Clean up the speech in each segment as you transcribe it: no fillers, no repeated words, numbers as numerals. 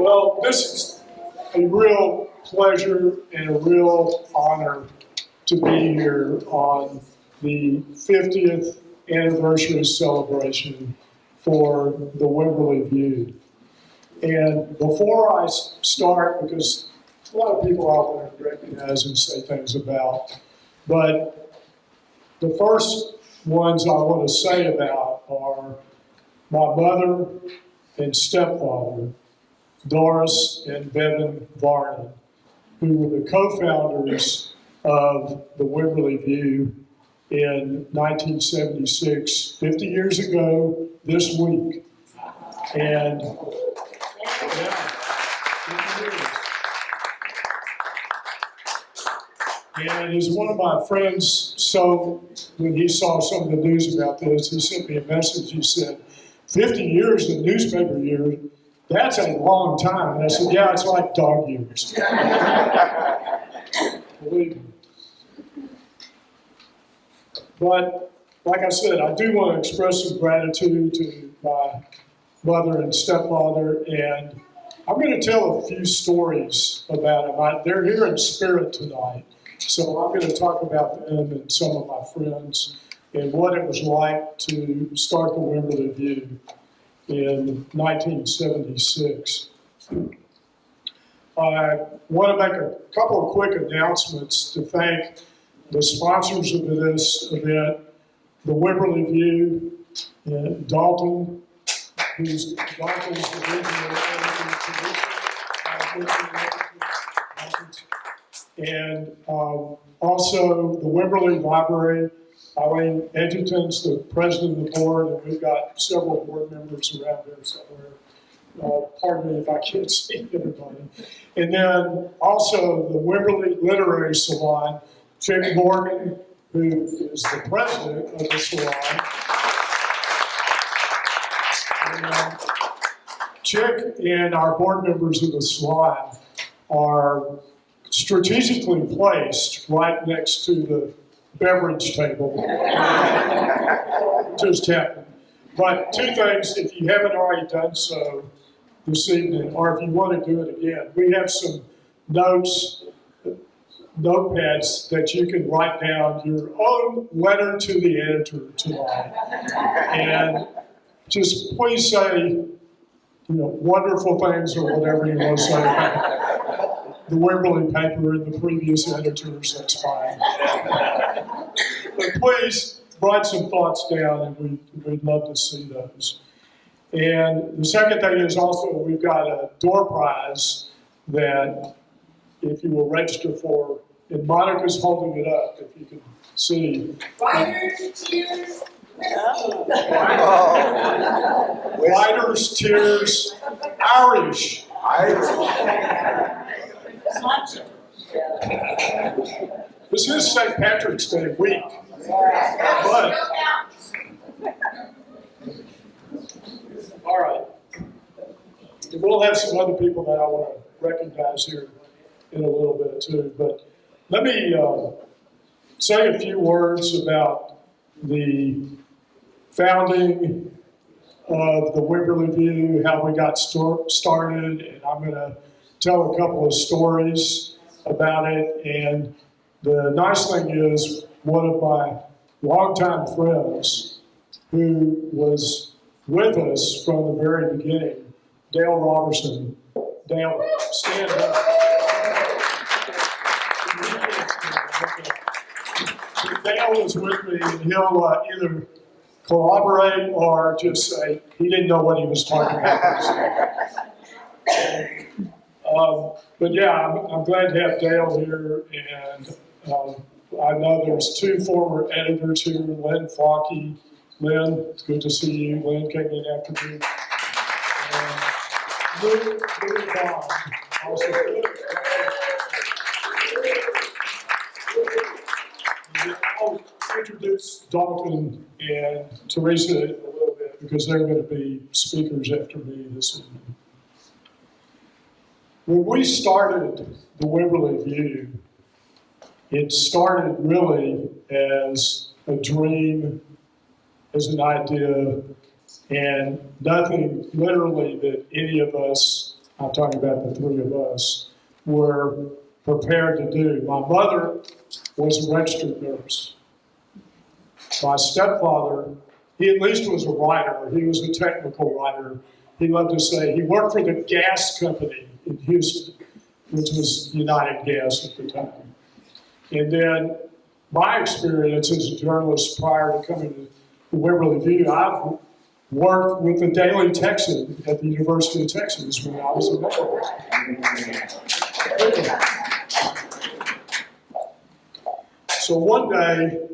Well, this is a real pleasure and a real honor to be here on the 50th anniversary celebration for the Wimberley View. And before I start, because a lot of people out there recognize and say things about, but the first ones I want to say about are my mother and stepfather, Doris and Bevan Varney, who were the co-founders of the Wimberley View in 1976, 50 years ago this week. And yeah, 50 years. And as one of my friends, so when he saw some of the news about this, he sent me a message. He said, 50 years in newspaper years, that's a long time. And I said, yeah, it's like dog years. Believe me. But like I said, I do want to express some gratitude to my mother and stepfather, and I'm going to tell a few stories about them. They're here in spirit tonight, so I'm going to talk about them and some of my friends and what it was like to start the Wimberley View in 1976. I want to make a couple of quick announcements to thank the sponsors of this event, the Wimberley View, and Dalton, who's Dalton's the regional editor, and also the Wimberley Library. Eileen Edgerton's the president of the board, and we've got several board members around there somewhere. Pardon me if I can't see everybody. And then also the Wimberley Literary Salon, Chick Morgan, who is the president of the salon. And Chick and our board members of the salon are strategically placed right next to the beverage table. Just happened. But two things, if you haven't already done so this evening, or if you want to do it again, we have some notes, notepads that you can write down your own letter to the editor tonight. And just please say, wonderful things or whatever you want to say about the Wimberley paper and the previous editors, that's fine. But please write some thoughts down, and we'd love to see those. And the second thing is also we've got a door prize that if you will register for, and Monica's holding it up, if you can see. Writers, tears. Writers, tears, Irish. This is St. Patrick's Day week, but all right. And we'll have some other people that I want to recognize here in a little bit too. But let me say a few words about the founding of the Wimberley View, how we got started, and I'm going to tell a couple of stories about it. And the nice thing is, one of my longtime friends who was with us from the very beginning, Dale Robertson. Dale, stand up. Dale was with me, and he'll either collaborate or just say he didn't know what he was talking about. But yeah, I'm glad to have Dale here, and I know there's two former editors here, Lynn Flockey. Lynn, it's good to see you. Lynn came in after me. And Lou Bond, also. I'll introduce Dalton and Teresa in a little bit because they're going to be speakers after me this evening. When we started the Wimberley View, it started really as a dream, as an idea, and nothing literally that any of us I'm talking about the three of us, were prepared to do. My mother was a registered nurse. My stepfather, he at least was a writer. He was a technical writer. He loved to say he worked for the gas company in Houston, which was United Gas at the time. And then my experience as a journalist prior to coming to Wimberley View, I've worked with the Daily Texan at the University of Texas when I was a member. So one day,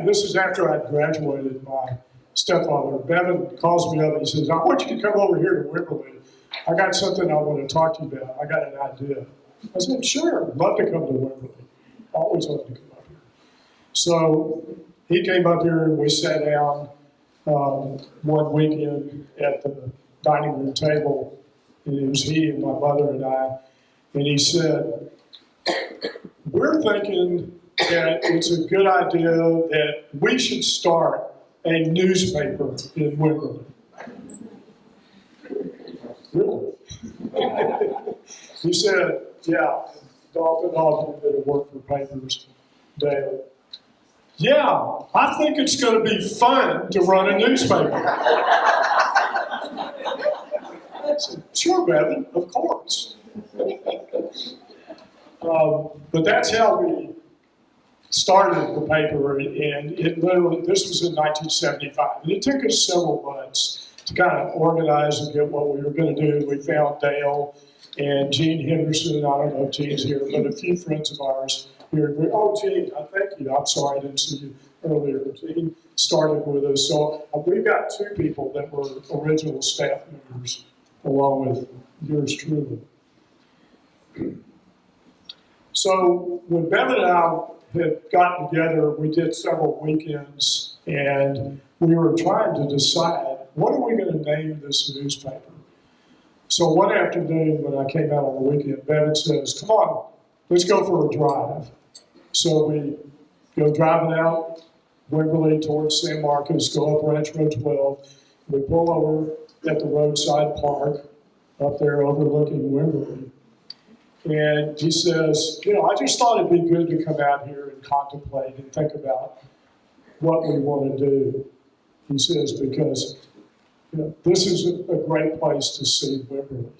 this is after I'd graduated, my stepfather, Bevan, calls me up and he says, I want you to come over here to Wimberley. I got something I want to talk to you about. I got an idea. I said, sure, I'd love to come to Wimberley. Always love to come up here. So he came up here and we sat down one weekend at the dining room table, and it was he and my mother and I, and he said, we're thinking that it's a good idea that we should start a newspaper in Wimberley. Really? He said, yeah, Dalton Austin did a work for papers daily. Yeah, I think it's going to be fun to run a newspaper. I said, sure, Bevan, of course. But that's how we started the paper, and it literally, this was in 1975, and it took us several months to kind of organize and get what we were going to do. We found Dale and Gene Henderson. I don't know if Gene's here, but a few friends of ours here. Oh, Gene, thank you. I'm sorry I didn't see you earlier. Gene started with us. So we've got two people that were original staff members, along with yours truly. So when Bevan and I had gotten together, we did several weekends, and we were trying to decide, what are we going to name this newspaper? So one afternoon when I came out on the weekend, Bevan says, come on, let's go for a drive. So we go driving out Wimberley towards San Marcos, go up Ranch Road 12. We pull over at the roadside park up there overlooking Wimberley. And he says, I just thought it'd be good to come out here and contemplate and think about what we want to do. He says, because this is a great place to see Wimberley.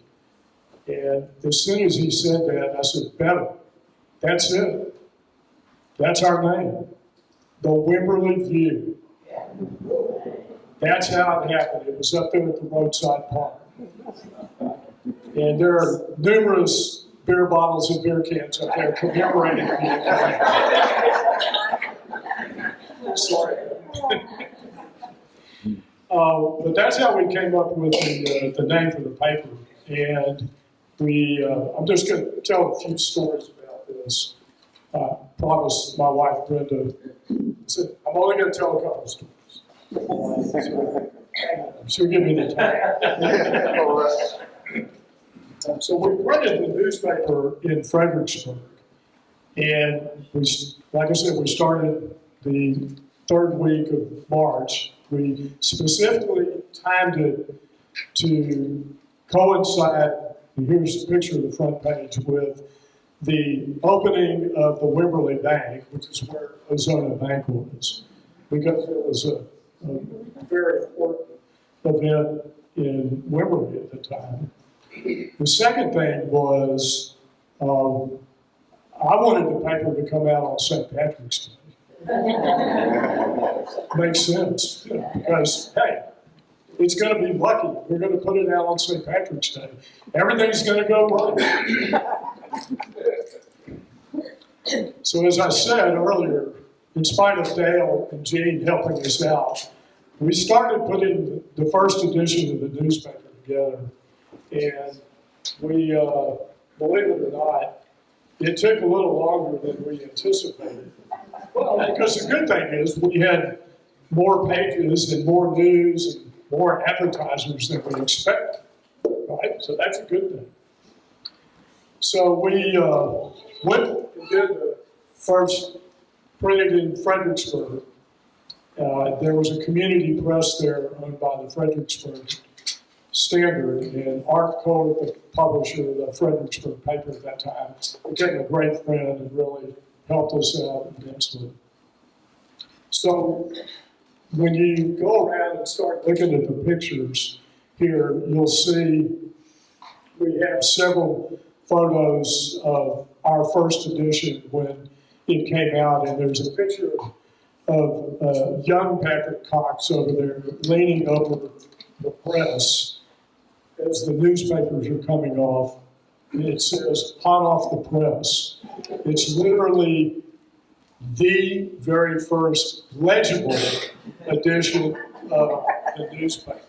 And as soon as he said that, I said, Bevan, that's it. That's our name, the Wimberley View. That's how it happened. It was up there at the roadside park. And there are numerous beer bottles and beer cans up there commemorating the event. Sorry. But that's how we came up with the name for the paper. And I'm just going to tell a few stories about this. I promised my wife, Brenda, said, I'm only going to tell a couple stories. She'll give me the time. So we printed the newspaper in Fredericksburg. And like I said, we started the third week of March. We specifically timed it to coincide, and here's a picture of the front page, with the opening of the Wimberley Bank, which is where Ozona Bank was, because it was a very important event in Wimberley at the time. The second thing was, I wanted the paper to come out on St. Patrick's Day. Makes sense, because, hey, it's going to be lucky. We're going to put it out on St. Patrick's Day. Everything's going to go right. So as I said earlier, in spite of Dale and Gene helping us out, we started putting the first edition of the newspaper together. And we, believe it or not, it took a little longer than we anticipated. Well, because the good thing is we had more pages and more news and more advertisers than we expected, right? So that's a good thing. So we went and did the first printed in Fredericksburg. There was a community press there owned by the Fredericksburg standard. And Art Cole, the publisher of the Fredericksburg paper at that time, became a great friend and really helped us out immensely. So when you go around and start looking at the pictures here, you'll see we have several photos of our first edition when it came out, and there's a picture of young Patrick Cox over there leaning over the press as the newspapers are coming off. And it says, hot off the press. It's literally the very first legible edition of the newspaper.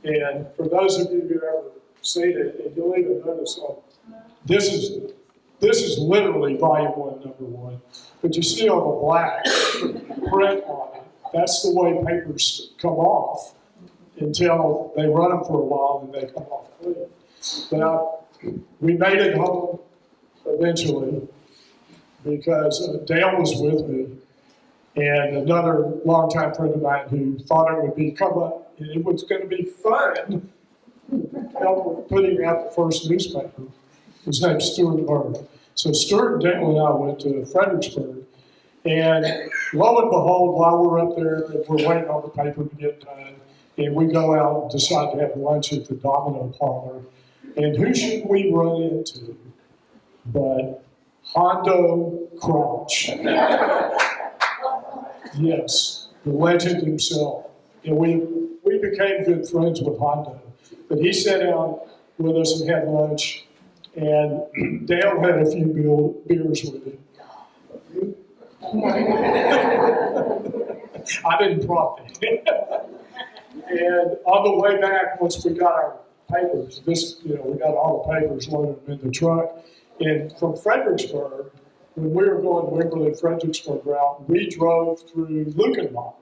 And for those of you who've ever seen it, and you'll even notice this is literally volume 1, number 1. But you see on the black print on it, that's the way papers come off until they run them for a while and they come off clean. But we made it home eventually because Dale was with me and another longtime friend of mine who thought it would be it was going to be fun help with putting out the first newspaper. His name's Stuart Bird. So Stuart and Dale and I went to Fredericksburg, and lo and behold, while we're up there, we're waiting on the paper to get done, and we go out and decide to have lunch at the Domino Parlor. And who should we run into but Hondo Crouch? Yes, the legend himself. And we became good friends with Hondo. But he sat down with us and had lunch, and Dale had a few beers with him. I didn't prompt it. And on the way back, once we got our papers, we got all the papers loaded in the truck. And from Fredericksburg, when we were going Wimberley Fredericksburg route, we drove through Lukenbach.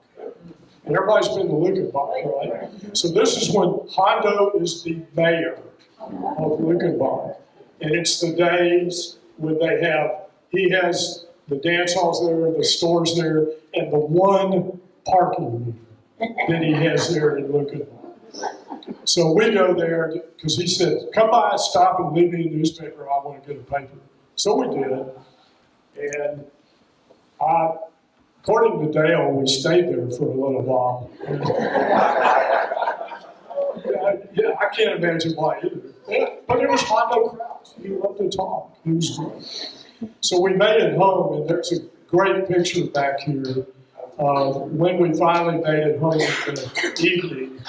And everybody's been to Lukenbach, right? So this is when Hondo is the mayor of Lukenbach. And it's the days when he has the dance halls there, the stores there, and the one parking meter that he has there in Lukenbach. So we go there because he said, come by, stop, and leave me a newspaper. I want to get a paper. So we did. And according to Dale, we stayed there for a little while. Yeah, I can't imagine why either. But it was Hondo Crouch. He loved to talk. He was great. So we made it home, and there's a great picture back here when we finally made it home in the evening.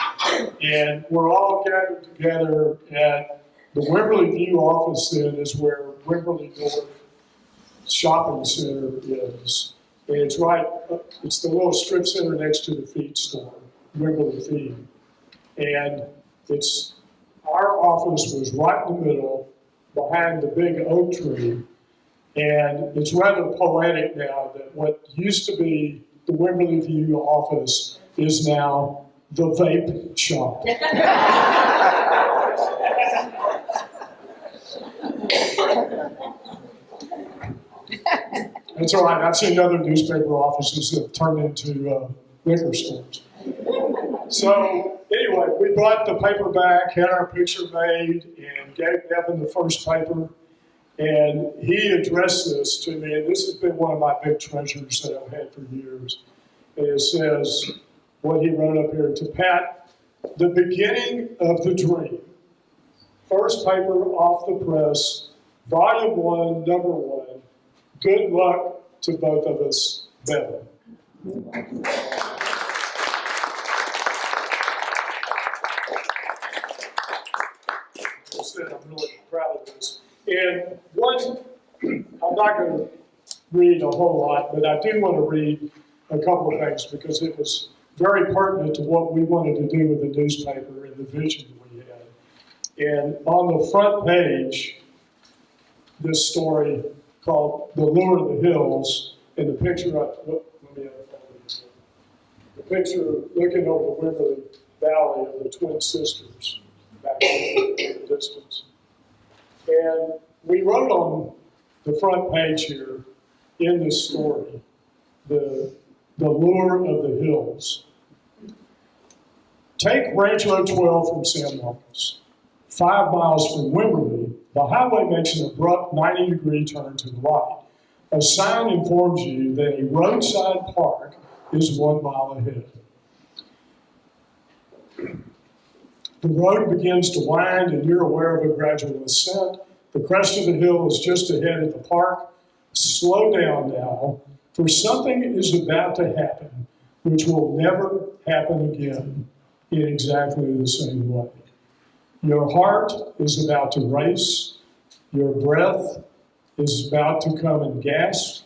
And we're all gathered together at the Wimberley View office. Then is where Wimberley North Shopping Center is. And it's it's the little strip center next to the feed store, Wimberley Feed. And our office was right in the middle, behind the big oak tree. And it's rather poetic now that what used to be the Wimberley View office is now the vape shop. That's all right. I've seen other newspaper offices that turned into liquor stores. So anyway, we brought the paper back, had our picture made, and gave Evan the first paper. And he addressed this to me, and this has been one of my big treasures that I've had for years. And it says, what he wrote up here, to Pat, the beginning of the dream. First paper off the press, volume 1, number 1. Good luck to both of us, Bevan. I said I'm really proud of this. And I'm not going to read a whole lot, but I do want to read a couple of things because it was very pertinent to what we wanted to do with the newspaper and the vision we had. And on the front page, this story called The Lure of the Hills, and the picture the picture looking over the Wimberley Valley of the Twin Sisters back in the distance. And we wrote on the front page here in this story, the lure of the hills. Take Rancho 12 from San Marcos. 5 miles from Wimberley, the highway makes an abrupt 90-degree turn to the right. A sign informs you that a roadside park is 1 mile ahead. The road begins to wind and you're aware of a gradual ascent. The crest of the hill is just ahead of the park. Slow down now, for something is about to happen which will never happen again in exactly the same way. Your heart is about to race, your breath is about to come in gasp,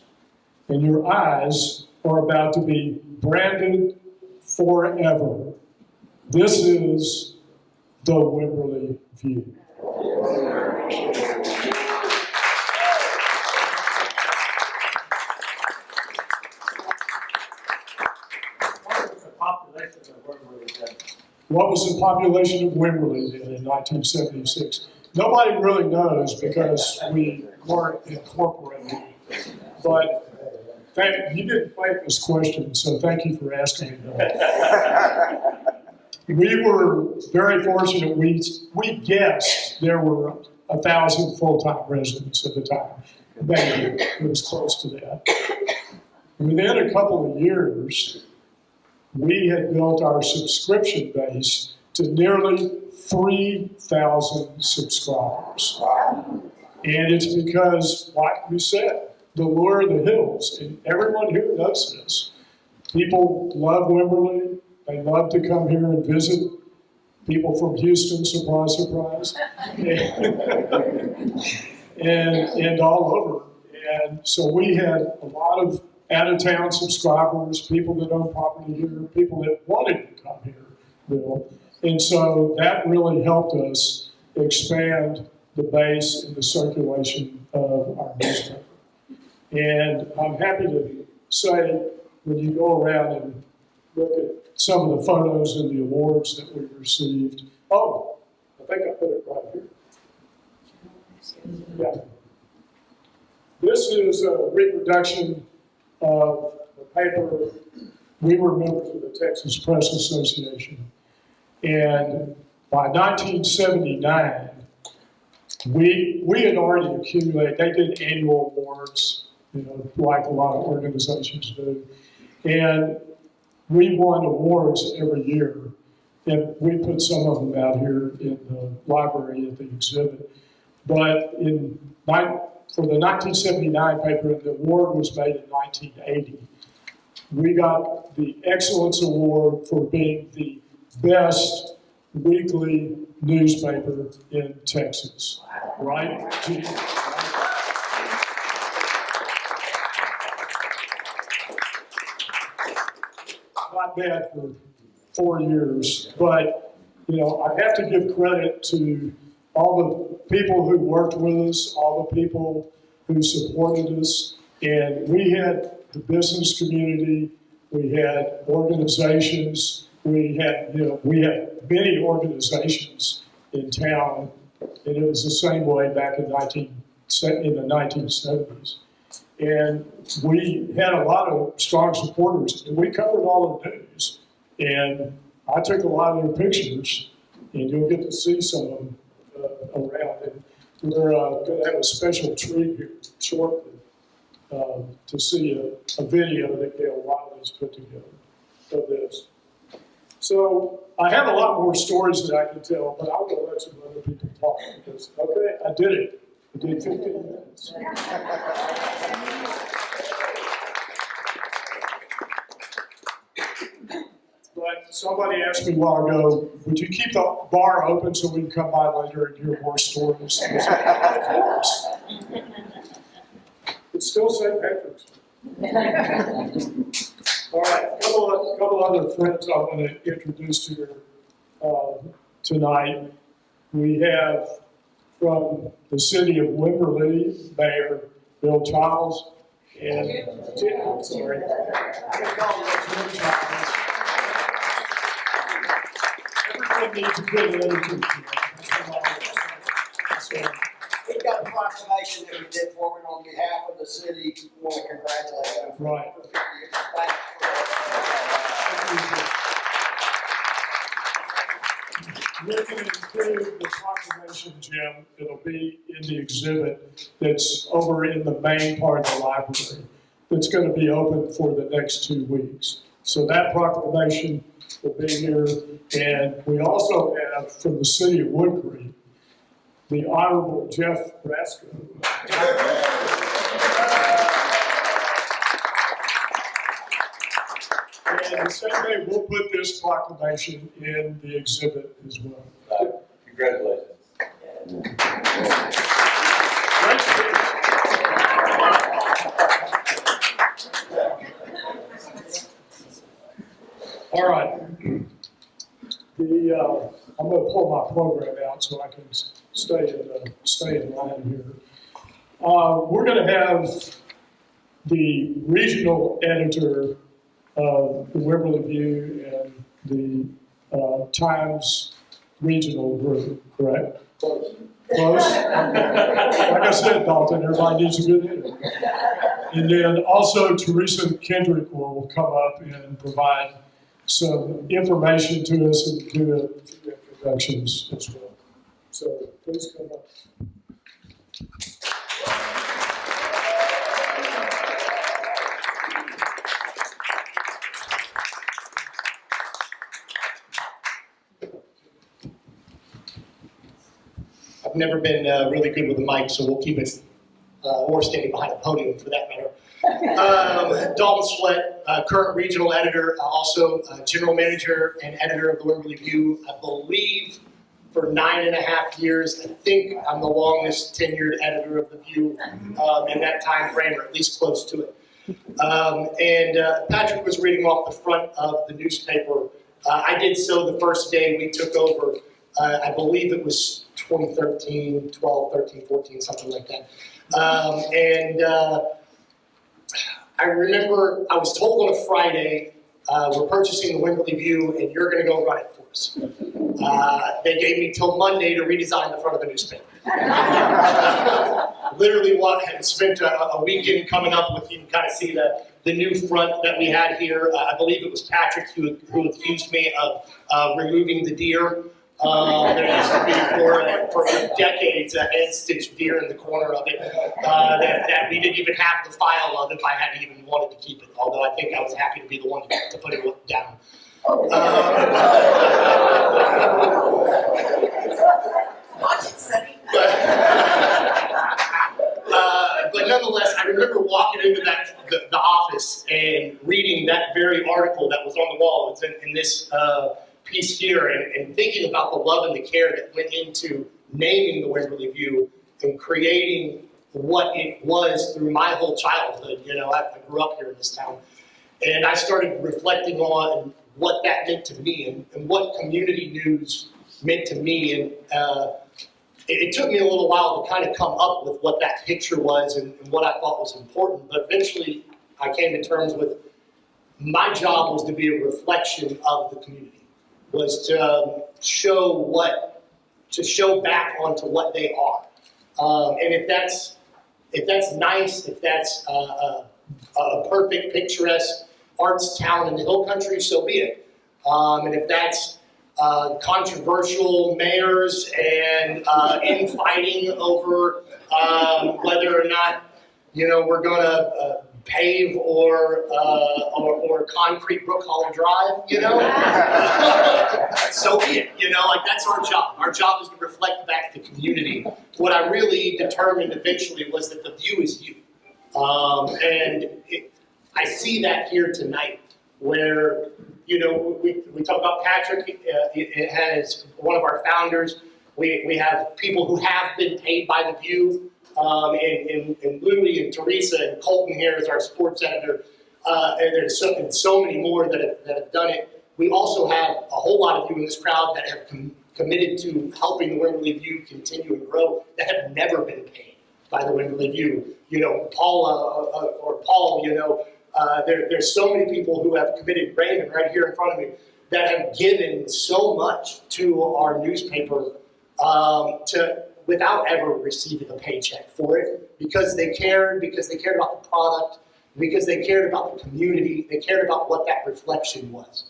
and your eyes are about to be branded forever. This is the Wimberley View. What was the population of Wimberley then in 1976? Nobody really knows because we weren't incorporated. But you didn't make this question, so thank you for asking me that. We were very fortunate. We guessed there were 1,000 full-time residents at the time. Maybe it was close to that. Within a couple of years, we had built our subscription base to nearly 3,000 subscribers. And it's because, like we said, the lure of the hills, and everyone here knows this. People love Wimberley. They love to come here and visit. People from Houston, surprise, surprise, and all over. And so we had a lot of out-of-town subscribers, people that own property here, people that wanted to come here, Bill. And so that really helped us expand the base and the circulation of our newspaper. And I'm happy to say, when you go around and look at some of the photos and the awards that we received. Oh, I think I put it right here. Yeah. This is a reproduction of the paper. We were members of the Texas Press Association. And by 1979, we had already accumulated, they did annual awards, like a lot of organizations do. And we won awards every year. And we put some of them out here in the library at the exhibit. But for the 1979 paper, the award was made in 1980. We got the Excellence Award for being the best weekly newspaper in Texas, right? Not bad for 4 years, but I have to give credit to all the people who worked with us, all the people who supported us, and we had the business community, we had organizations, we had many organizations in town, and it was the same way back in the 1970s. And we had a lot of strong supporters, and we covered all the news. And I took a lot of their pictures, and you'll get to see some of them around. And we're going to have a special treat here shortly to see a video that Gail Wiley's put together of this. So I have a lot more stories that I can tell, but I'm going to let some other people talk because, okay, I did it. I did 15 minutes. But somebody asked me a while ago, would you keep the bar open so we can come by later and hear more stories? Of course. It's still St. Patrick's. All right, a couple other friends I want to introduce here tonight. We have from the city of Wimberley, Mayor Bill Childs, and everyone needs a good attitude. We've got a proclamation that we did for him on behalf of the city. We want to congratulate him. Right. we can include the proclamation, Jim. It'll be in the exhibit that's over in the main part of the library. That's going to be open for the next 2 weeks. So that proclamation will be here. And we also have from the city of Wood Creek, the Honorable Jeff Rasco. And the same way, we'll put this proclamation in the exhibit as well. Congratulations. Great speech. All right. I'm going to pull my program out so I can stay in line here. We're going to have the regional editor of the Wimberley View and the Times regional group, correct? Close. Close? Like I said, Dalton, everybody needs a good editor. And then also Teresa Kendrick will come up and provide some information to us and do a few introductions as well. So please come up. I've never been really good with the mic, so we'll keep it, or standing behind a podium for that matter. Dalton Sweat, current regional editor, also general manager and editor of the Wimberley View, I believe for 9.5 years. I think I'm the longest tenured editor of the View in that time frame, or at least close to it. And Patrick was reading off the front of the newspaper. I did so the first day we took over. I believe it was 2013, 12, 13, 14, something like that. I remember I was told on a Friday, we're purchasing the Wimberley View and you're going to go run it for us. They gave me till Monday to redesign the front of the newspaper. Literally had spent a weekend coming up with, you can kind of see the new front that we had here. I believe it was Patrick who accused me of removing the deer. There used to be for decades a head-stitched deer in the corner of it that we didn't even have the file of if I had even wanted to keep it, although I think I was happy to be the one to put it down. Watch it, Sonny. But nonetheless, I remember walking into the office and reading that very article that was on the wall. It's in this piece here, and thinking about the love and the care that went into naming the Wimberley View and creating what it was through my whole childhood. You know, I grew up here in this town, and I started reflecting on what that meant to me and what community news meant to me. And it took me a little while to kind of come up with what that picture was and what I thought was important. But eventually, I came to terms with my job was to be a reflection of the community. Was to show back onto what they are, and if that's nice, if that's a perfect, picturesque arts town in the hill country, so be it. And if that's controversial mayors and infighting over whether or not we're going to pave or concrete Brook Hollow Drive, so be it, like that's our job. Our job is to reflect back the community. What I really determined eventually was that the view is you. I see that here tonight where, we talk about Patrick, it has one of our founders. We have people who have been paid by the View. And Louie and Teresa and Colton here is our sports editor, and there's so many more that have done it. We also have a whole lot of you in this crowd that have committed to helping the Wimberley View continue and grow that have never been paid by the Wimberley View. Paul, there's so many people who have committed, Raymond right here in front of me, that have given so much to our newspaper without ever receiving a paycheck for it, because they cared about the product, because they cared about the community, they cared about what that reflection was,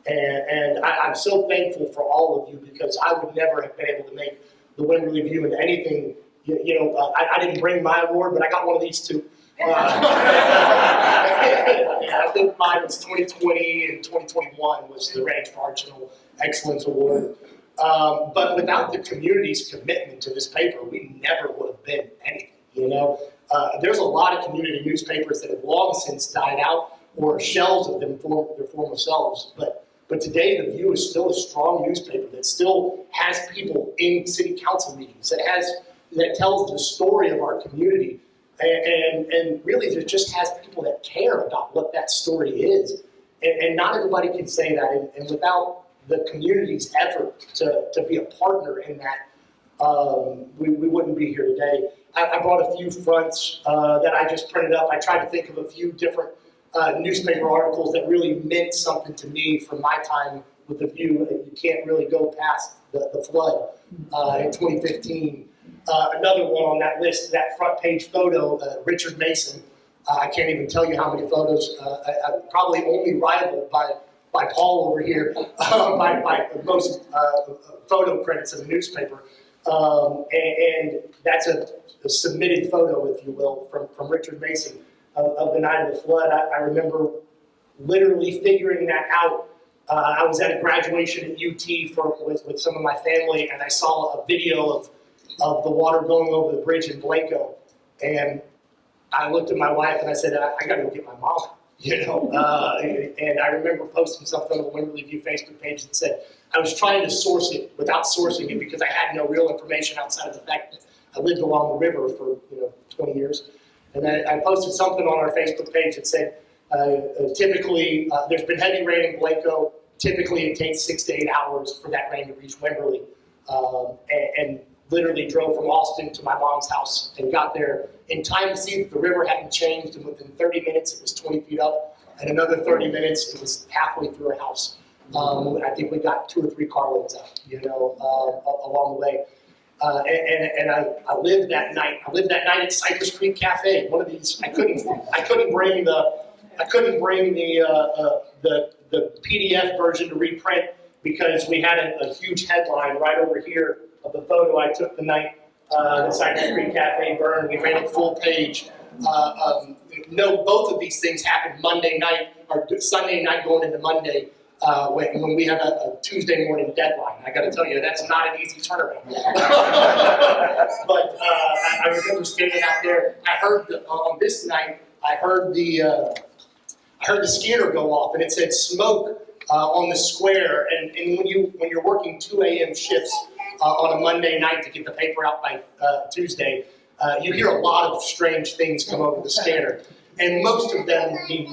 And I'm so thankful for all of you because I would never have been able to make the Wimberley View into anything. I didn't bring my award, but I got one of these too. I think mine was 2020 and 2021 was the Ranch Marginal Excellence Award. But without the community's commitment to this paper, we never would have been anything, There's a lot of community newspapers that have long since died out or shells of them for their former selves. But today, the View is still a strong newspaper that still has people in city council meetings, that tells the story of our community. And really, there just has people that care about what that story is. And not everybody can say that. And without the community's effort to be a partner in that, we wouldn't be here today. I brought a few fronts that I just printed up. I tried to think of a few different newspaper articles that really meant something to me from my time with the View. You can't really go past the flood in 2015. Another one on that list, that front page photo, Richard Mason. I can't even tell you how many photos. Probably only rivaled by Paul over here by most photo credits in the newspaper. And that's a submitted photo, if you will, from Richard Mason of the night of the flood. I remember literally figuring that out. I was at a graduation at UT with some of my family, and I saw a video of the water going over the bridge in Blanco. And I looked at my wife and I said, I gotta go get my mom, and I remember posting something on the Wimberley View Facebook page that said, I was trying to source it without sourcing it because I had no real information outside of the fact that I lived along the river for 20 years. And I posted something on our Facebook page that said, typically, there's been heavy rain in Blanco. Typically, it takes 6 to 8 hours for that rain to reach Wimberley. And literally drove from Austin to my mom's house and got there in time to see that the river hadn't changed, and within 30 minutes it was 20 feet up, and another 30 minutes it was halfway through her house. I think we got 2 or 3 car loads out, along the way. And I lived that night. I lived that night at Cypress Creek Cafe. One of these, I couldn't bring the PDF version to reprint because we had a huge headline right over here of the photo I took the night the Cypress Creek Cafe burned. We ran a full page. Both of these things happened Monday night or Sunday night going into Monday when we have a Tuesday morning deadline. I got to tell you, that's not an easy turnaround. But I remember standing out there. I heard on this night, I heard the scanner go off, and it said smoke on the square. And when you're working 2 a.m. shifts on a Monday night to get the paper out by Tuesday, you hear a lot of strange things come over the scanner, and most of them mean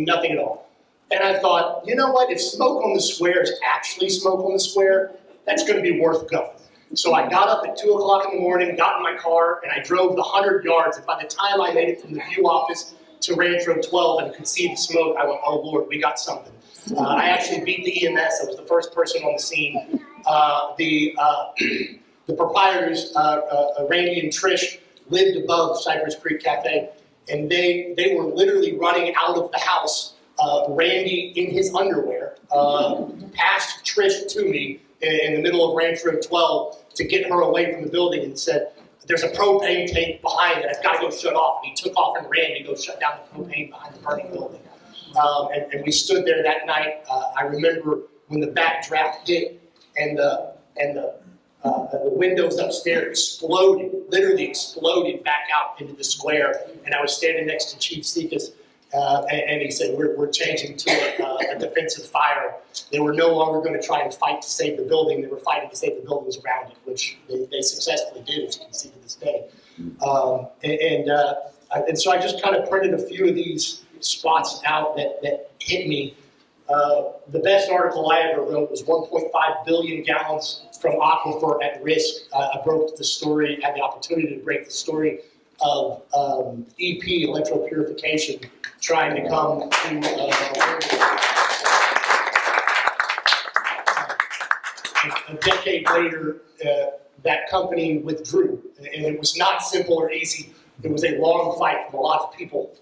nothing at all. And I thought, you know what? If smoke on the square is actually smoke on the square, that's going to be worth going. So I got up at 2 o'clock in the morning, got in my car, and I drove the 100 yards. And by the time I made it from the View office to Ranch Road 12 and could see the smoke, I went, oh Lord, we got something. I actually beat the EMS. I was the first person on the scene. The proprietors, Randy and Trish, lived above Cypress Creek Cafe, and they were literally running out of the house. Randy in his underwear passed Trish to me in the middle of Ranch Road 12 to get her away from the building and said, there's a propane tank behind it, I've got to go shut off. And he took off and ran to go shut down the propane behind the burning building. And we stood there that night. I remember when the backdraft hit and the windows upstairs exploded, literally exploded back out into the square. And I was standing next to Chief Sekas, and he said, we're changing to a defensive fire. They were no longer going to try and fight to save the building. They were fighting to save the buildings around it, which they successfully did, as you can see to this day. And so I just kind of printed a few of these spots out that hit me. The best article I ever wrote was 1.5 billion gallons from aquifer at risk. I broke the story, had the opportunity to break the story of EP, electropurification, trying to come to a decade later, that company withdrew. And it was not simple or easy. It was a long fight from a lot of people.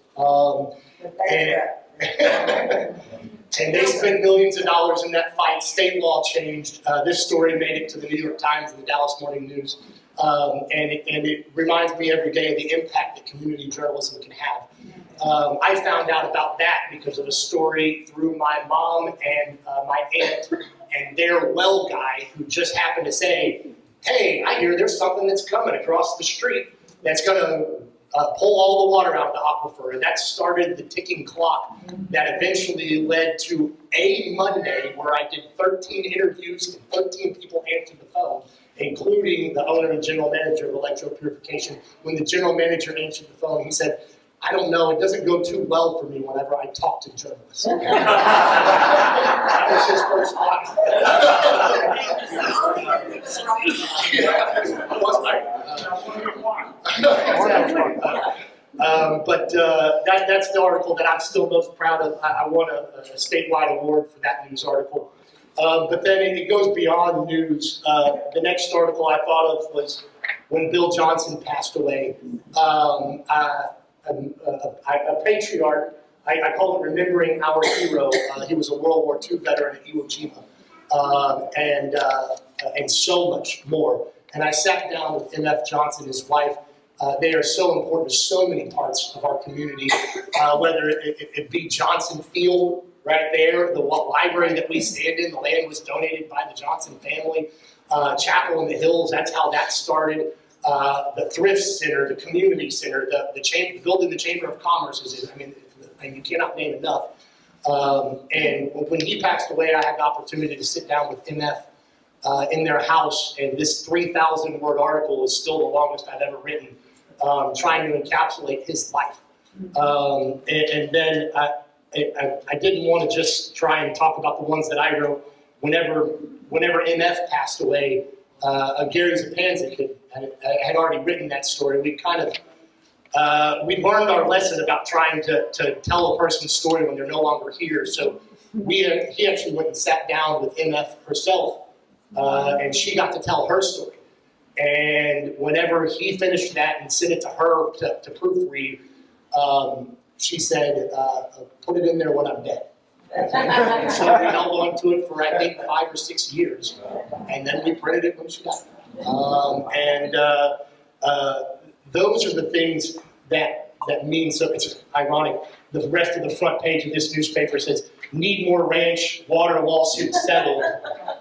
And they spent millions of dollars in that fight. State law changed. This story made it to the New York Times and the Dallas Morning News. And it reminds me every day of the impact that community journalism can have. I found out about that because of a story through my mom and my aunt and their well guy who just happened to say, hey, I hear there's something that's coming across the street that's going to pull all the water out of the aquifer. And that started the ticking clock that eventually led to a Monday where I did 13 interviews and 13 people answered the phone, including the owner and general manager of Electropurification. When the general manager answered the phone, he said, I don't know, it doesn't go too well for me whenever I talk to journalists. That was his first line. But that's the article that I'm still most proud of. I won a statewide award for that news article. But then it goes beyond news. The next article I thought of was when Bill Johnson passed away. A patriarch, I call it remembering our hero. He was a World War II veteran at Iwo Jima, and so much more. And I sat down with M.F. Johnson, his wife. They are so important to so many parts of our community, whether it be Johnson Field right there, the library that we stand in, the land was donated by the Johnson family. Chapel in the Hills, that's how that started. The Thrift Center, the Community Center, the chamber, building the Chamber of Commerce is, you cannot name enough. And when he passed away, I had the opportunity to sit down with MF in their house, and this 3,000-word article is still the longest I've ever written, trying to encapsulate his life. And then I didn't want to just try and talk about the ones that I wrote. Whenever MF passed away, Gary Zapanzik had already written that story. We learned our lesson about trying to tell a person's story when they're no longer here. So he actually went and sat down with MF herself, and she got to tell her story. And whenever he finished that and sent it to her to proofread, she said, put it in there when I'm dead. And so we held on to it for, I think, 5 or 6 years. And then we printed it when she died. Those are the things that mean so. It's ironic. The rest of the front page of this newspaper says, need more ranch, water lawsuit settled,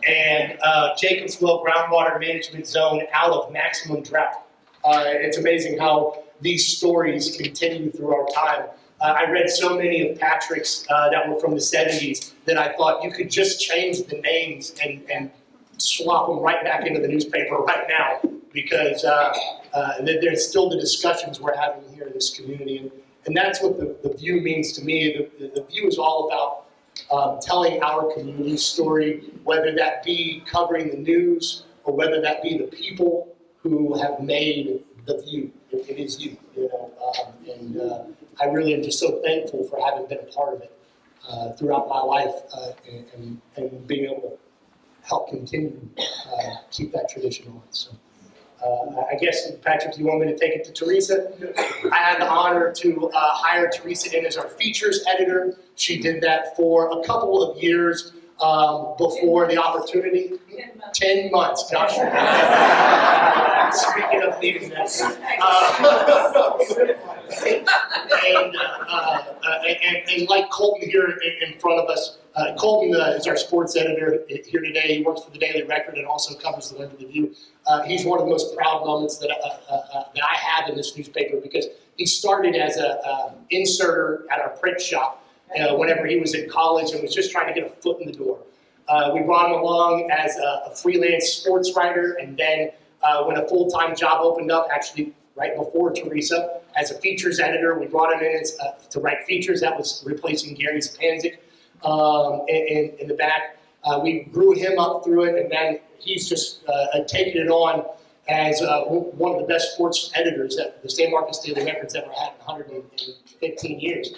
and Jacobsville groundwater management zone out of maximum drought. It's amazing how these stories continue through our time. I read so many of Patrick's that were from the 70s that I thought you could just change the names and swap them right back into the newspaper right now, because there's still the discussions we're having here in this community. And that's what the View means to me. The View is all about telling our community story, whether that be covering the news or whether that be the people who have made the View. It is you, I really am just so thankful for having been a part of it throughout my life and being able to help continue keep that tradition on. So I guess, Patrick, you want me to take it to Teresa? I had the honor to hire Teresa in as our features editor. She did that for a couple of years before the opportunity. 10 months, gosh. Speaking of needing that. And like Colton here in front of us, Colton is our sports editor here today. He works for the Daily Record and also covers the Wimberley View. He's one of the most proud moments that I have in this newspaper, because he started as an inserter at our print shop whenever he was in college and was just trying to get a foot in the door. We brought him along as a freelance sports writer, and then when a full-time job opened up, actually right before Teresa, as a features editor, we brought him in to write features. That was replacing Gary Zapanzik in the back. We grew him up through it, and then he's just taken it on as one of the best sports editors that the San Marcos Daily Record's ever had in 115 years.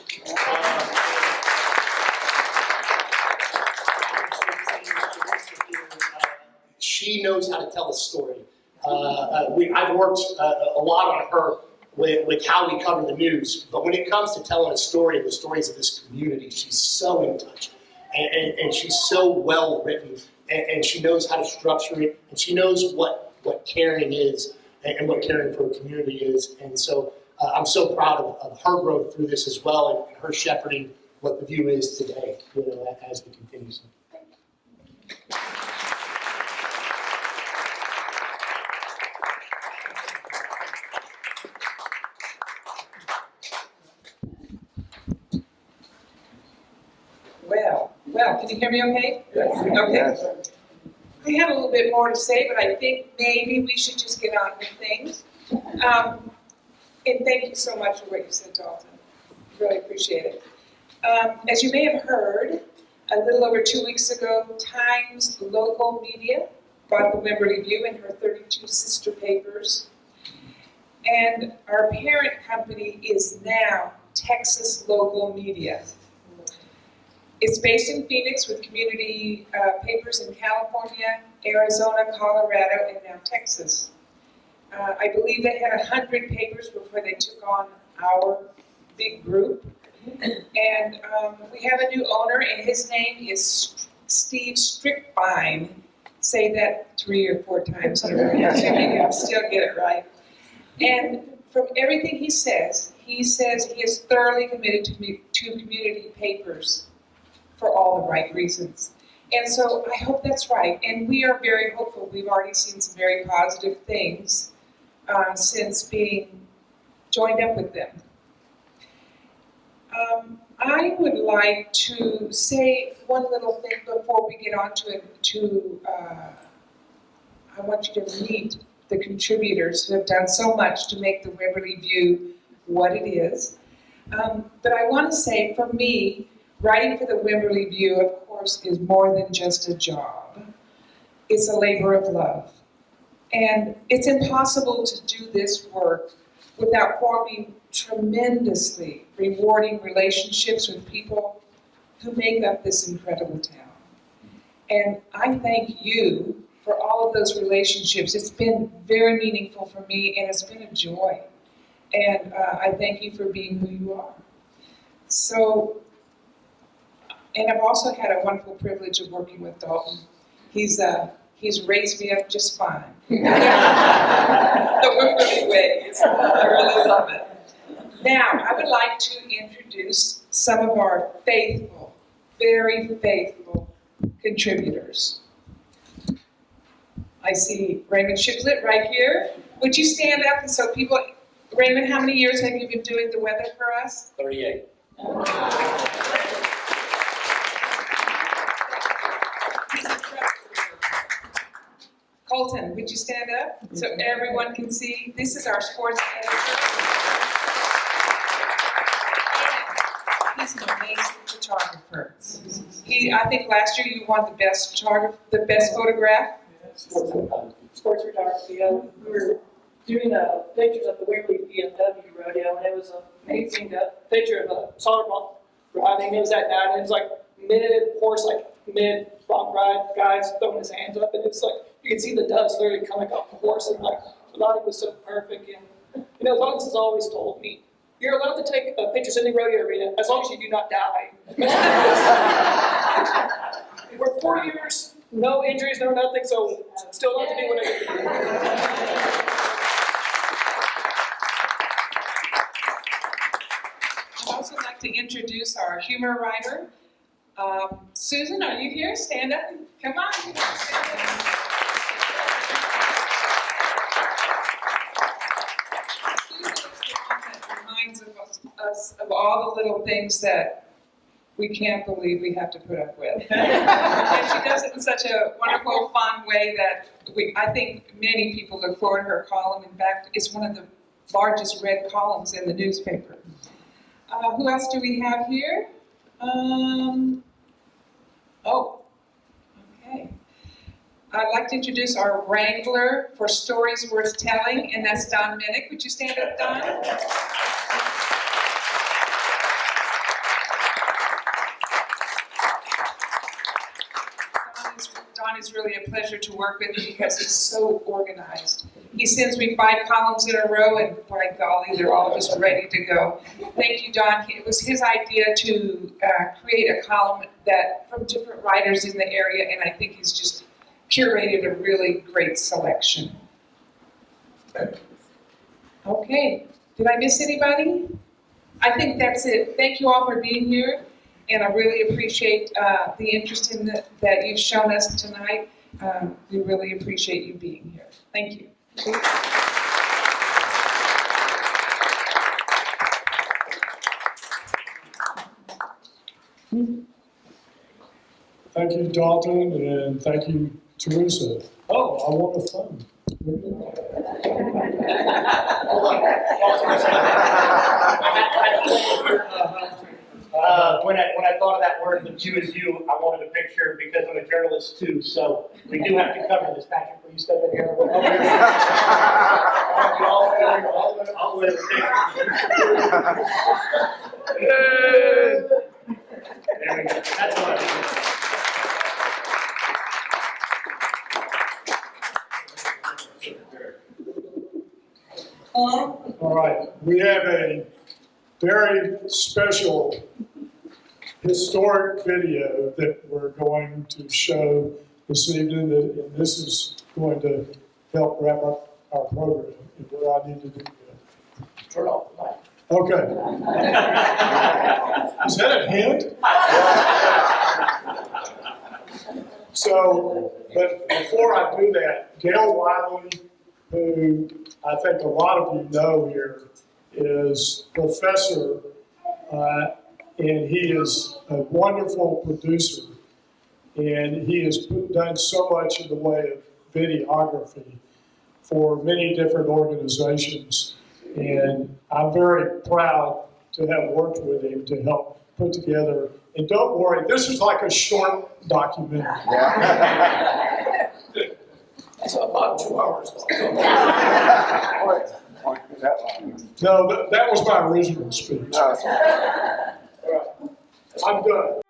She knows how to tell a story. I've worked a lot on her with how we cover the news, but when it comes to telling a story, the stories of this community, she's so in touch. and she's so well written, and she knows how to structure it, and she knows what caring is and what caring for a community is. And so I'm so proud of her growth through this as well, and her shepherding what the View is today, as we continue. So. Well, can you hear me okay? Yes. Okay. I have a little bit more to say, but I think maybe we should just get on with things. And thank you so much for what you said, Dalton. Really appreciate it. As you may have heard, a little over 2 weeks ago, Times Local Media bought the Wimberley View and her 32 sister papers. And our parent company is now Texas Local Media. It's based in Phoenix with community papers in California, Arizona, Colorado, and now Texas. I believe they had 100 papers before they took on our big group. And we have a new owner, and his name is Steve Strickbine. Say that 3 or 4 times. I'll still get it right. And from everything he says he is thoroughly committed to community papers for all the right reasons. And so I hope that's right. And we are very hopeful. We've already seen some very positive things since being joined up with them. I would like to say one little thing before we get on to it. I want you to meet the contributors who have done so much to make the Wimberley View what it is. But I want to say, for me, writing for the Wimberley View, of course, is more than just a job. It's a labor of love. And it's impossible to do this work without forming tremendously rewarding relationships with people who make up this incredible town. And I thank you for all of those relationships. It's been very meaningful for me, and it's been a joy. And I thank you for being who you are. So, and I've also had a wonderful privilege of working with Dalton. He's raised me up just fine. The Wimberley way. I really love it. Now, I would like to introduce some of our faithful, very faithful contributors. I see Raymond Shiplet right here. Would you stand up and so people, Raymond, how many years have you been doing the weather for us? 38. Colton, would you stand up so everyone can see? This is our sports editor. And he's an amazing photographer. I think last year you won the best photograph. Sports photography. We were doing pictures of the Wimberley BMW rodeo, and it was an amazing picture of a solid ball riding. It was at night, and it was like mid-horse, like mid-bump ride, guys throwing his hands up, and it's like you could see the dust literally coming off the horse, and like the lighting was so perfect. And Lawrence has always told me, you're allowed to take pictures in the rodeo arena as long as you do not die. We're 4 years. No injuries, no nothing, so still love to do what I do. I'd also like to introduce our humor writer. Susan, are you here? Stand up and come on. Stand up. Susan is the one that reminds us of all the little things that we can't believe we have to put up with. And she does it in such a wonderful, fun way that I think many people look forward to her column. In fact, it's one of the largest read columns in the newspaper. Who else do we have here? Okay. I'd like to introduce our wrangler for stories worth telling, and that's Don Minnick. Would you stand up, Don? Don Don is really a pleasure to work with because he's so organized. He sends me 5 columns in a row, and by golly, they're all just ready to go. Thank you, Don. It was his idea to create a column that from different writers in the area, and I think he's just curated a really great selection. Okay, did I miss anybody? I think that's it. Thank you all for being here, and I really appreciate the interest in that you've shown us tonight. We really appreciate you being here. Thank you. Thank you, Dalton, and thank you, Teresa. Oh, I want a phone. Hold on. When I thought of that word, the you is you, I wanted a picture because I'm a journalist too, so we do have to cover this. Patrick, will you step in here? I'll let it There we go. That's what I All right, we have a very special historic video that we're going to show this evening, and this is going to help wrap up our program. And what I need to do. Turn off the light. Okay. Is that a hint? So, but before I do that, Gail Wiley, who I think a lot of you know here, is professor, and he is a wonderful producer, and he has done so much in the way of videography for many different organizations, and I'm very proud to have worked with him to help put together, and don't worry, this is like a short documentary. It's about 2 hours long. No, that was my original speech. All right, I'm done.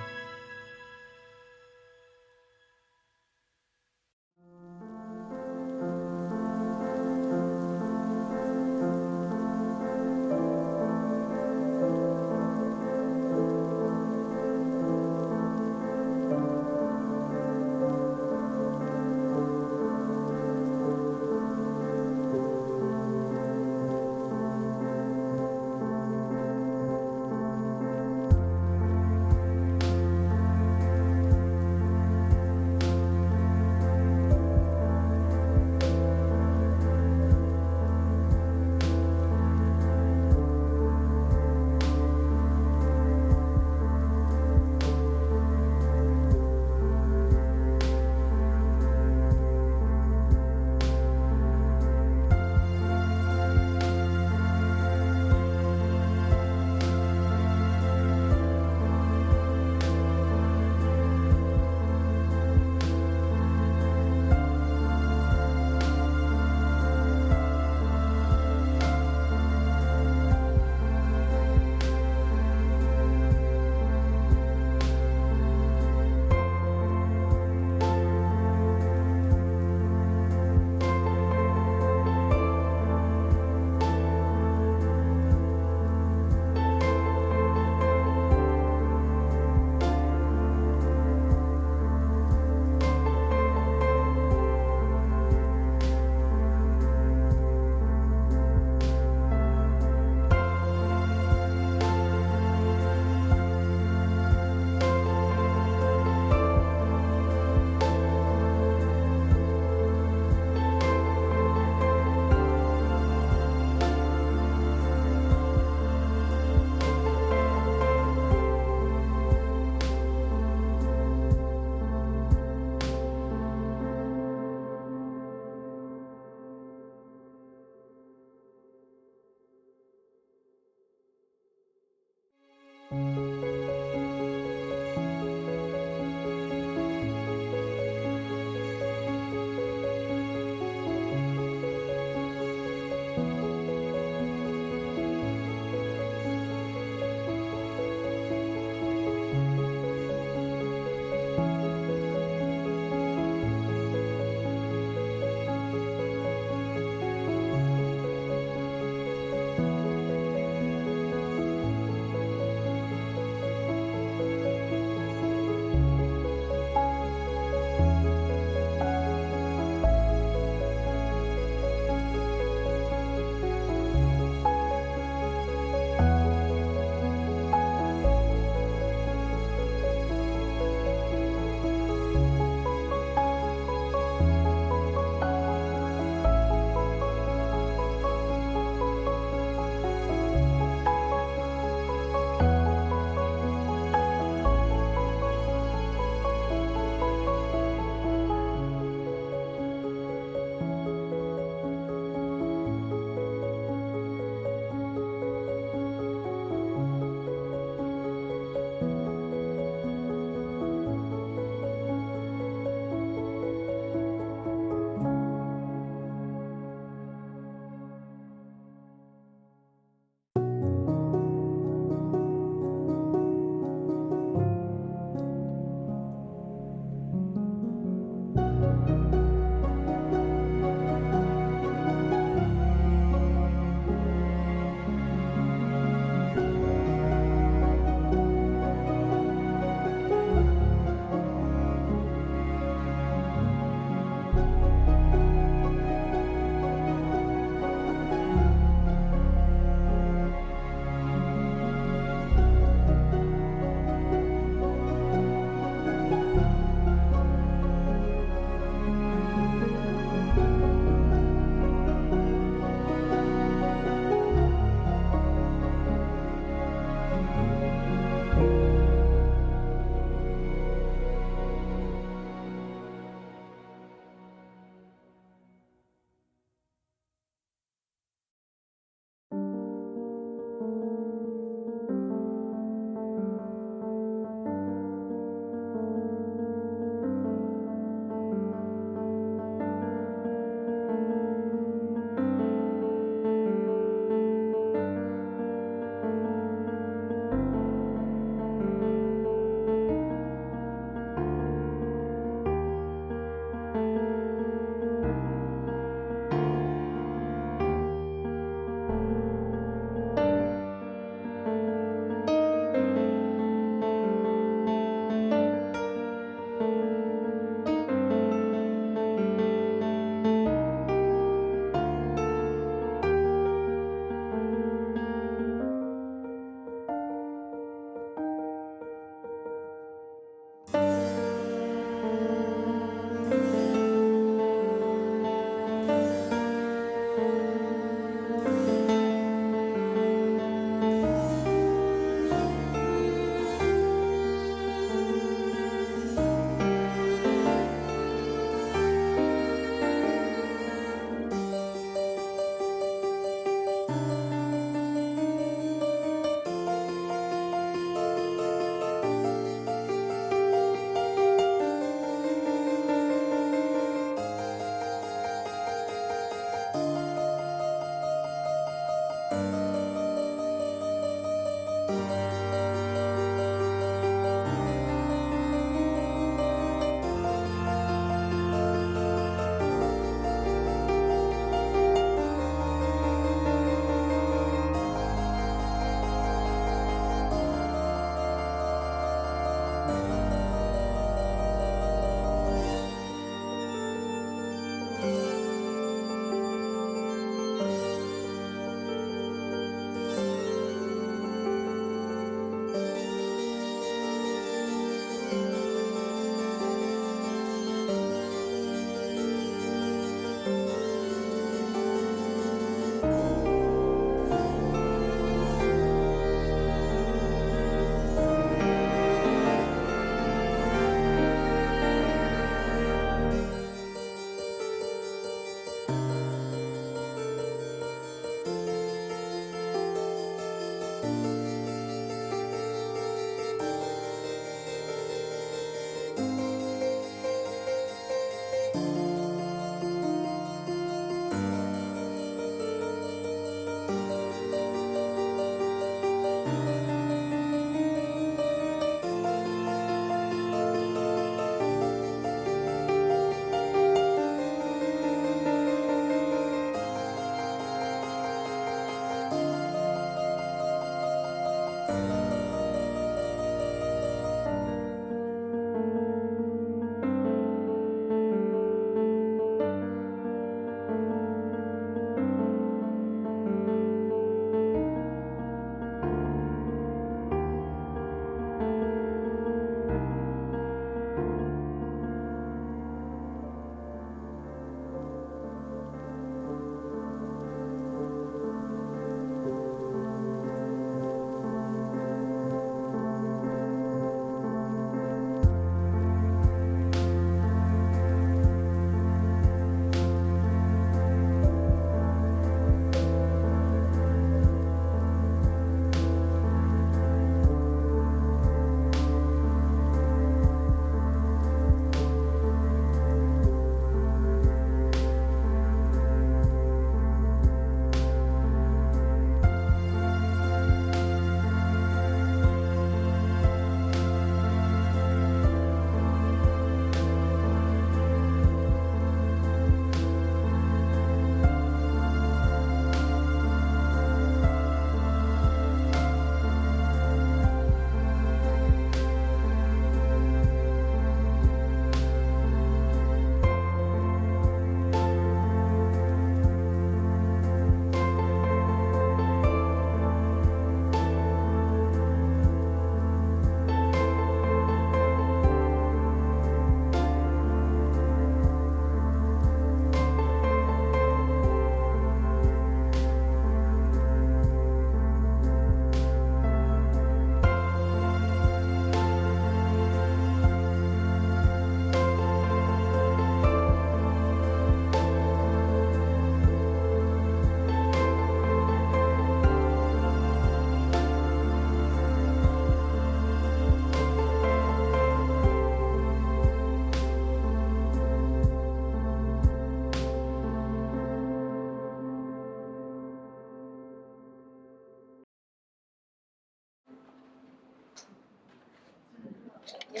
I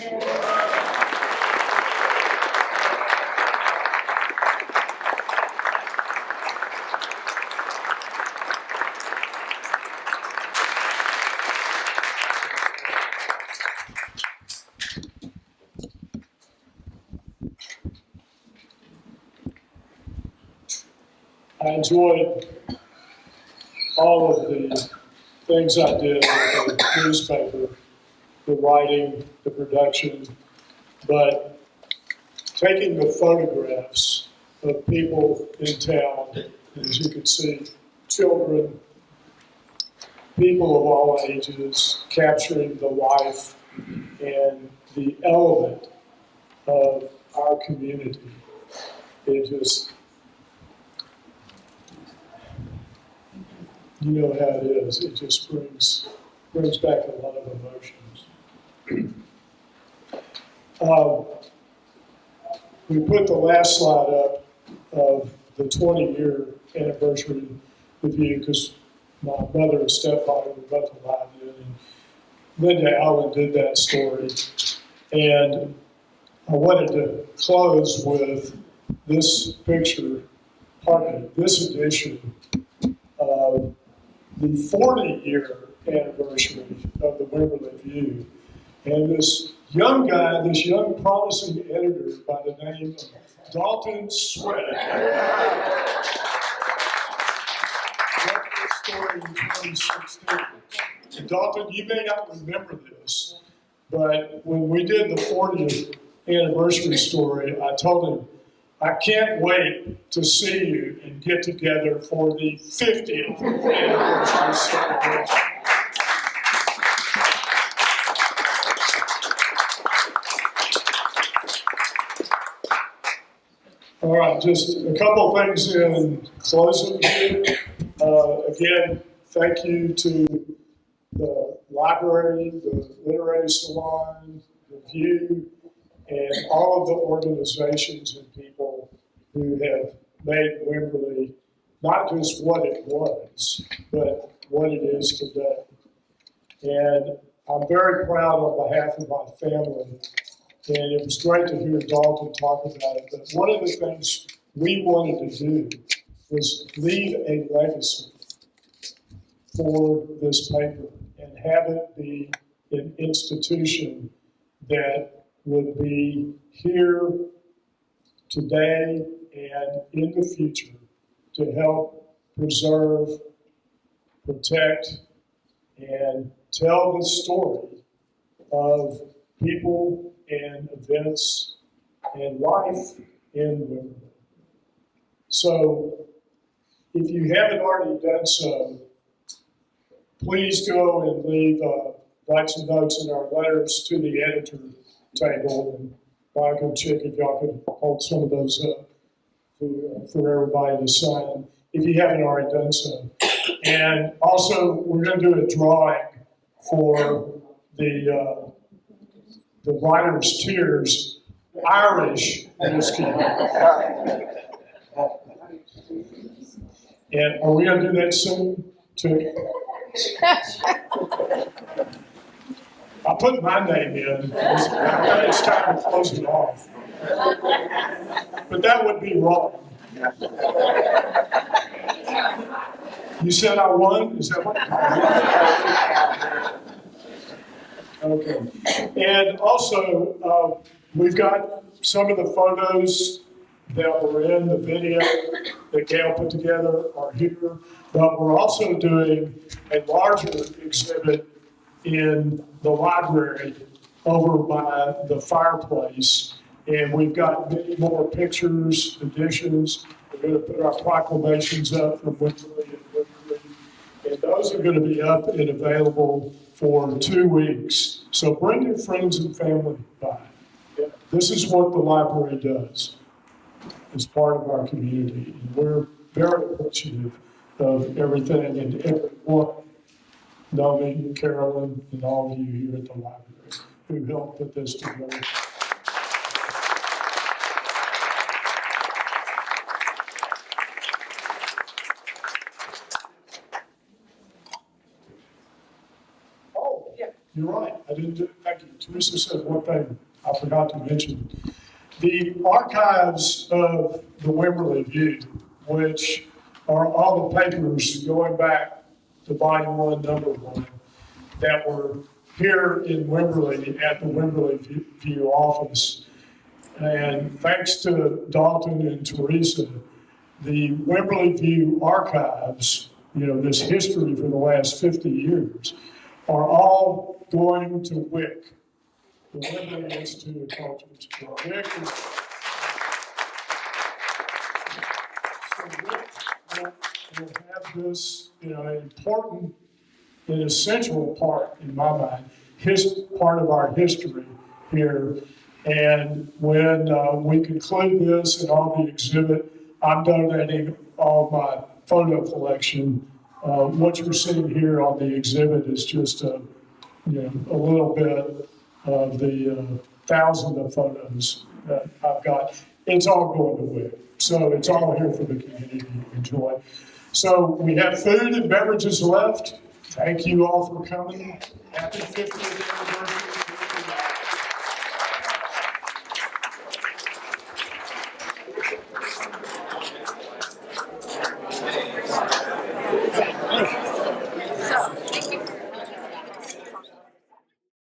enjoyed all of the things I did with the newspaper, the writing, the production, but taking the photographs of people in town, as you can see, children, people of all ages, capturing the life and the element of our community. It just, you know how it is. It just brings back a lot of emotions. We put the last slide up of the 20-year anniversary review because my mother and stepfather were both alive then, and Linda Allen did that story. And I wanted to close with this picture, this edition of the 40-year anniversary of the Wimberley View. And this young guy, this young promising editor by the name of Dalton Sweat, wrote this story in 2016. And Dalton, you may not remember this, but when we did the 40th anniversary story, I told him, I can't wait to see you and get together for the 50th anniversary celebration. All right, just a couple of things in closing here. Again, thank you to the library, the literary salon, the View, and all of the organizations and people who have made Wimberley not just what it was, but what it is today. And I'm very proud on behalf of my family, and it was great to hear Dalton talk about it, but one of the things we wanted to do was leave a legacy for this paper and have it be an institution that would be here today and in the future to help preserve, protect, and tell the story of people and events and life in Wimberley. So if you haven't already done so, please go and leave, write some notes in our letters to the editor table, and Mike and Chick, if y'all could hold some of those up for everybody to sign, if you haven't already done so. And also, we're going to do a drawing for the Writer's Tears Irish whiskey. And are we going to do that soon, too? I put my name in. It's time to close it off. But that would be wrong. You said I won? Is that what? Okay. And also, we've got some of the photos that were in the video that Gail put together are here, but we're also doing a larger exhibit in the library over by the fireplace. And we've got many more pictures, editions. We're going to put our proclamations up from Wimberley and Wimberley. And those are going to be up and available for 2 weeks. So bring your friends and family by. This is what the library does as part of our community. And we're very appreciative of everything and everyone, Nomi, Carolyn, and all of you here at the library who helped put this together. you're right, I didn't do, thank you. Teresa said one thing I forgot to mention. The archives of the Wimberley View, which are all the papers going back to volume 1, number 1, that were here in Wimberley at the Wimberley View office. And thanks to Dalton and Teresa, the Wimberley View archives, this history for the last 50 years, are all going to WIC, the Wimberley Institute of Culture. WIC is, so WIC will have this, an important, an essential part, in my mind, part of our history here. And when we conclude this and all the exhibit, I'm donating all my photo collection. What you're seeing here on the exhibit is just a little bit of the thousands of photos that I've got. It's all going to WIC. So it's all here for the community to enjoy. So we have food and beverages left. Thank you all for coming. Happy 50th anniversary.